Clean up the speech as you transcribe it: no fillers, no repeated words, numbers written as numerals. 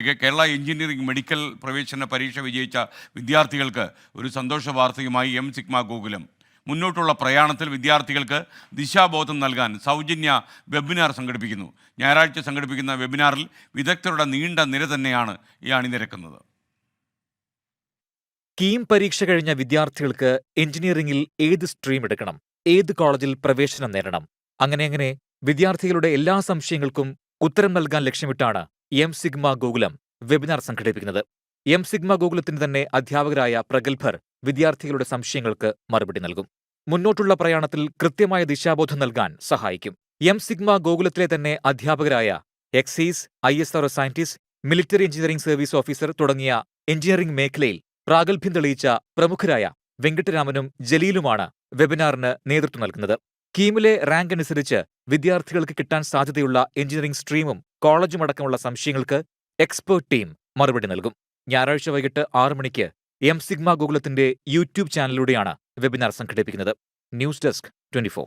വാർത്തയിലേക്ക്. Kerala engineering medical പ്രവേശന പരീക്ഷ വിജയിച്ച വിദ്യാർത്ഥികൾക്ക് ഒരു സന്തോഷ വാർത്തയുമായി എം സിഗ്മ ഗോകുലം. മുന്നോട്ടുള്ള പ്രയാണത്തിൽ വിദ്യാർത്ഥികൾക്ക് ദിശാബോധം നൽകാൻ സൗജന്യ വെബിനാർ സംഘടിപ്പിക്കുന്നു. ഞായറാഴ്ച സംഘടിപ്പിക്കുന്ന വെബിനാറിൽ വിദഗ്ധരുടെ നീണ്ട നിര തന്നെയാണ് ഈ അണിനിരക്കുന്നത്. കീം പരീക്ഷ കഴിഞ്ഞ വിദ്യാർത്ഥികൾക്ക് എഞ്ചിനീയറിംഗിൽ ഏത് സ്ട്രീം എടുക്കണം, ഏത് കോളേജിൽ പ്രവേശനം നേടണം, അങ്ങനെ വിദ്യാർത്ഥികളുടെ എല്ലാ സംശയങ്ങൾക്കും ഉത്തരം നൽകാൻ ലക്ഷ്യമിട്ടാണ് എം സിഗ്മ ഗോകുലം വെബിനാർ സംഘടിപ്പിക്കുന്നത്. എം സിഗ്മ ഗോകുലത്തിന് തന്നെ അധ്യാപകരായ പ്രഗത്ഭർ വിദ്യാർത്ഥികളുടെ സംശയങ്ങൾക്ക് മറുപടി നൽകും. മുന്നോട്ടുള്ള പ്രയാണത്തിൽ കൃത്യമായ ദിശാബോധം നൽകാൻ സഹായിക്കും. എം സിഗ്മ ഗോകുലത്തിലെ തന്നെ അധ്യാപകരായ excise, ISRO scientist, military engineering service officer തുടങ്ങിയ എഞ്ചിനീയറിംഗ് മേഖലയിൽ പ്രാഗൽഭ്യം തെളിയിച്ച പ്രമുഖരായ വെങ്കട്ടരാമനും ജലീലുമാണ് വെബിനാറിന് നേതൃത്വം നൽകുന്നത്. കീമിലെ റാങ്ക് അനുസരിച്ച് വിദ്യാർത്ഥികൾക്ക് കിട്ടാൻ സാധ്യതയുള്ള എഞ്ചിനീയറിംഗ് സ്ട്രീമും കോളേജും അടക്കമുള്ള സംശയങ്ങൾക്ക് എക്സ്പേർട്ട് ടീം മറുപടി നൽകും. ഞായറാഴ്ച വൈകിട്ട് 6 മണിക്ക് എം സിഗ്മ ഗോകുലത്തിന്റെ യൂട്യൂബ് ചാനലിലൂടെയാണ് വെബിനാർ സംഘടിപ്പിക്കുന്നത്. News desk 24.